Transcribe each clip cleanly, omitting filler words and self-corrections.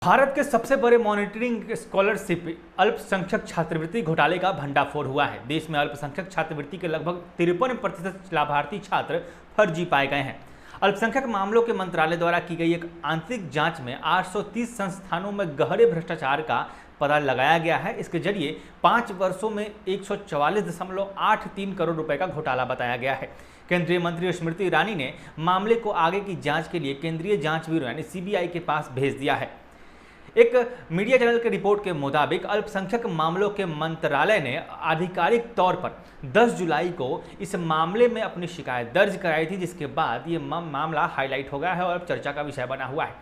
भारत के सबसे बड़े मॉनिटरिंग स्कॉलरशिप अल्पसंख्यक छात्रवृत्ति घोटाले का भंडाफोड़ हुआ है। देश में अल्पसंख्यक छात्रवृत्ति के लगभग 53% लाभार्थी छात्र फर्जी पाए गए हैं। अल्पसंख्यक मामलों के मंत्रालय द्वारा की गई एक आंतरिक जांच में 830 संस्थानों में गहरे भ्रष्टाचार का पता लगाया गया है। इसके जरिए 5 वर्षों में 144.83 करोड़ रुपए का घोटाला बताया गया है। केंद्रीय मंत्री स्मृति ईरानी ने मामले को आगे की जांच के लिए केंद्रीय जांच ब्यूरो यानी सीबीआई के पास भेज दिया है। एक मीडिया चैनल की रिपोर्ट के मुताबिक अल्पसंख्यक मामलों के मंत्रालय ने आधिकारिक तौर पर 10 जुलाई को इस मामले में अपनी शिकायत दर्ज कराई थी, जिसके बाद ये मामला हाईलाइट हो गया है और अब चर्चा का विषय बना हुआ है।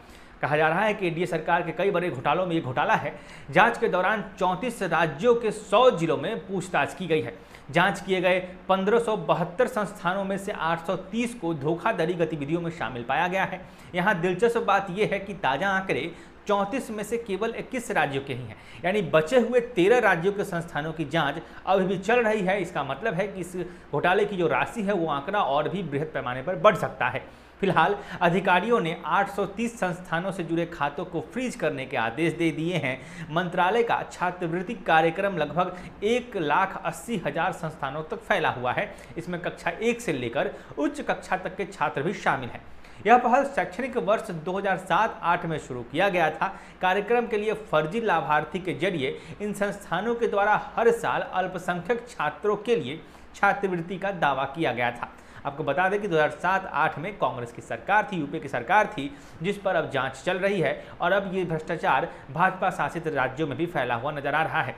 कहा जा रहा है कि एनडीए सरकार के कई बड़े घोटालों में ये घोटाला है। जांच के दौरान 34 राज्यों के 100 जिलों में पूछताछ की गई है। जांच किए गए 1572 संस्थानों में से 830 को धोखाधड़ी गतिविधियों में शामिल पाया गया है। यहाँ दिलचस्प बात यह है कि ताज़ा आंकड़े 34 में से केवल 21 राज्यों के ही हैं, यानी बचे हुए 13 राज्यों के संस्थानों की जांच अभी भी चल रही है। इसका मतलब है कि इस घोटाले की जो राशि है वो आंकड़ा और भी बृहद पैमाने पर बढ़ सकता है। फिलहाल अधिकारियों ने 830 संस्थानों से जुड़े खातों को फ्रीज करने के आदेश दे दिए हैं। मंत्रालय का छात्रवृत्ति कार्यक्रम लगभग 1,80,000 संस्थानों तक फैला हुआ है। इसमें कक्षा 1 से लेकर उच्च कक्षा तक के छात्र भी शामिल हैं। यह पहल शैक्षणिक वर्ष 2007-08 में शुरू किया गया था। कार्यक्रम के लिए फर्जी लाभार्थी के जरिए इन संस्थानों के द्वारा हर साल अल्पसंख्यक छात्रों के लिए छात्रवृत्ति का दावा किया गया था। आपको बता दें कि 2007-08 में कांग्रेस की सरकार थी, यूपी की सरकार थी, जिस पर अब जांच चल रही है और अब ये भ्रष्टाचार भाजपा शासित राज्यों में भी फैला हुआ नजर आ रहा है।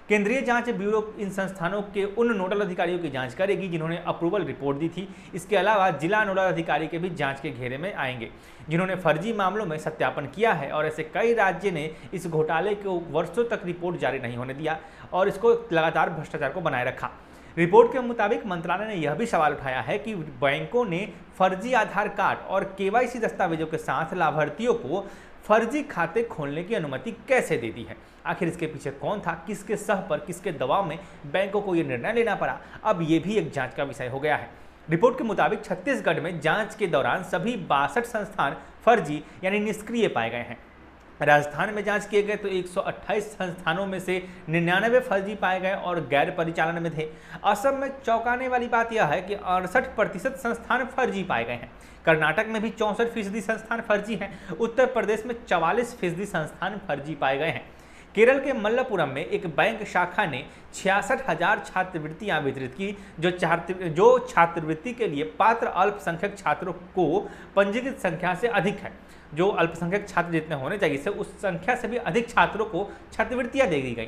केंद्रीय जांच ब्यूरो इन संस्थानों के उन नोडल अधिकारियों की जांच करेगी जिन्होंने अप्रूवल रिपोर्ट दी थी। इसके अलावा जिला नोडल अधिकारी के भी जांच के घेरे में आएंगे, जिन्होंने फर्जी मामलों में सत्यापन किया है। और ऐसे कई राज्य ने इस घोटाले को वर्षों तक रिपोर्ट जारी नहीं होने दिया और इसको लगातार भ्रष्टाचार को बनाए रखा। रिपोर्ट के मुताबिक मंत्रालय ने यह भी सवाल उठाया है कि बैंकों ने फर्जी आधार कार्ड और केवाईसी दस्तावेजों के साथ लाभार्थियों को फर्जी खाते खोलने की अनुमति कैसे दे दी है। आखिर इसके पीछे कौन था, किसके सह पर, किसके दबाव में बैंकों को यह निर्णय लेना पड़ा, अब ये भी एक जांच का विषय हो गया है। रिपोर्ट के मुताबिक छत्तीसगढ़ में जांच के दौरान सभी 62 संस्थान फर्जी यानी निष्क्रिय पाए गए हैं। राजस्थान में जांच किए गए तो 128 संस्थानों में से 99 फर्जी पाए गए और गैर परिचालन में थे। असम में चौंकाने वाली बात यह है कि 68% संस्थान फर्जी पाए गए हैं। कर्नाटक में भी 64% संस्थान फर्जी हैं। उत्तर प्रदेश में 44% संस्थान फर्जी पाए गए हैं। केरल के मल्लपुरम में एक बैंक शाखा ने 66,000 छात्रवृत्तियां वितरित की, जो छात्रवृत्ति के लिए पात्र अल्पसंख्यक छात्रों को पंजीकृत संख्या से अधिक है। जो अल्पसंख्यक छात्र जितने होने चाहिए से उस संख्या से भी अधिक छात्रों को छात्रवृत्तियां दे दी गई।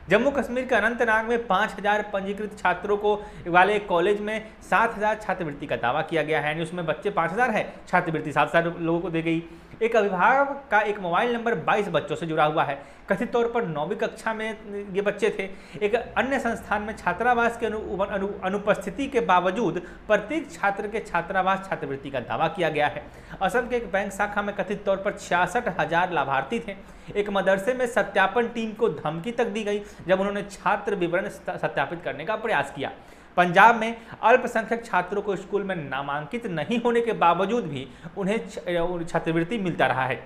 जम्मू कश्मीर के अनंतनाग में 5,000 पंजीकृत छात्रों को वाले कॉलेज में 7,000 छात्रवृत्ति का दावा किया गया है, यानी उसमें बच्चे 5,000 है, छात्रवृत्ति 7,000 लोगों को दी गई। एक अभिभावक का एक मोबाइल नंबर 22 बच्चों से जुड़ा हुआ है। कथित तौर पर 9वीं कक्षा में ये बच्चे थे। एक अन्य संस्थान में छात्रावास के अनुपस्थिति के बावजूद प्रत्येक छात्र के छात्रावास छात्रवृत्ति का दावा किया गया है। असम के एक बैंक शाखा में कथित तौर पर 66,000 लाभार्थी थे। एक मदरसे में सत्यापन टीम को धमकी तक दी गई जब उन्होंने छात्र विवरण सत्यापित करने का प्रयास किया। पंजाब में अल्पसंख्यक छात्रों को स्कूल में नामांकित नहीं होने के बावजूद भी उन्हें छात्रवृत्ति मिलता रहा है,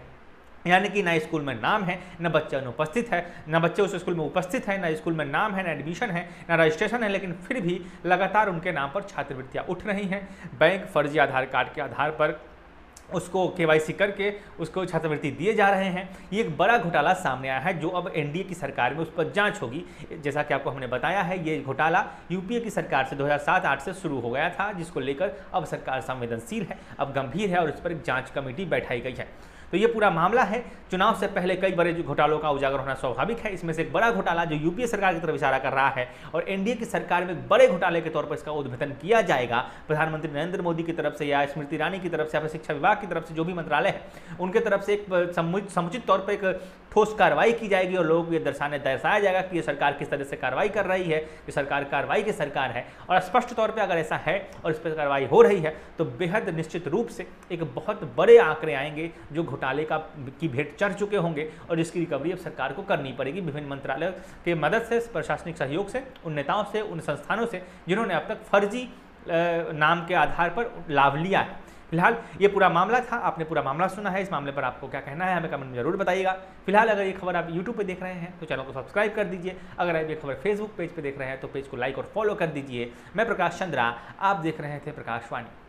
यानी कि न स्कूल में नाम है, न बच्चे अनुपस्थित है, न बच्चे उस स्कूल में उपस्थित है, न स्कूल में नाम है, न एडमिशन है, न रजिस्ट्रेशन है, लेकिन फिर भी लगातार उनके नाम पर छात्रवृत्तियां उठ रही हैं। बैंक फर्जी आधार कार्ड के आधार पर उसको केवाईसी करके उसको छात्रवृत्ति दिए जा रहे हैं। ये एक बड़ा घोटाला सामने आया है जो अब एनडीए की सरकार में उस पर जांच होगी। जैसा कि आपको हमने बताया है, ये घोटाला यूपीए की सरकार से 2007-08 से शुरू हो गया था, जिसको लेकर अब सरकार संवेदनशील है, अब गंभीर है और इस पर एक जांच कमेटी बैठाई गई है। तो ये पूरा मामला है। चुनाव से पहले कई बड़े घोटालों का उजागर होना स्वाभाविक है। इसमें से एक बड़ा घोटाला जो यूपीए सरकार की तरफ इशारा कर रहा है और एनडीए की सरकार में बड़े घोटाले के तौर पर इसका उद्भेदन किया जाएगा। प्रधानमंत्री नरेंद्र मोदी की तरफ से या स्मृति ईरानी की तरफ से या फिर शिक्षा विभाग की तरफ से जो भी मंत्रालय है उनके तरफ से एक समुचित तौर पर एक ठोस कार्रवाई की जाएगी और लोगों को ये दर्शाया जाएगा कि ये सरकार किस तरह से कार्रवाई कर रही है, कि सरकार कार्रवाई की सरकार है। और स्पष्ट तौर पे अगर ऐसा है और इस पर कार्रवाई हो रही है तो बेहद निश्चित रूप से एक बहुत बड़े आंकड़े आएंगे जो घोटाले की भेंट चढ़ चुके होंगे और जिसकी रिकवरी अब सरकार को करनी पड़ेगी विभिन्न मंत्रालयों के मदद से, प्रशासनिक सहयोग से, उन नेताओं से, उन संस्थानों से जिन्होंने अब तक फर्जी नाम के आधार पर लाभ लिया है। फिलहाल ये पूरा मामला था, आपने पूरा मामला सुना है। इस मामले पर आपको क्या कहना है हमें कमेंट में जरूर बताइएगा। फिलहाल अगर ये खबर आप यूट्यूब पे देख रहे हैं तो चैनल को सब्सक्राइब कर दीजिए। अगर आप ये खबर फेसबुक पेज पे देख रहे हैं तो पेज को लाइक और फॉलो कर दीजिए। मैं प्रकाश चंद्रा, आप देख रहे थे प्रकाशवाणी।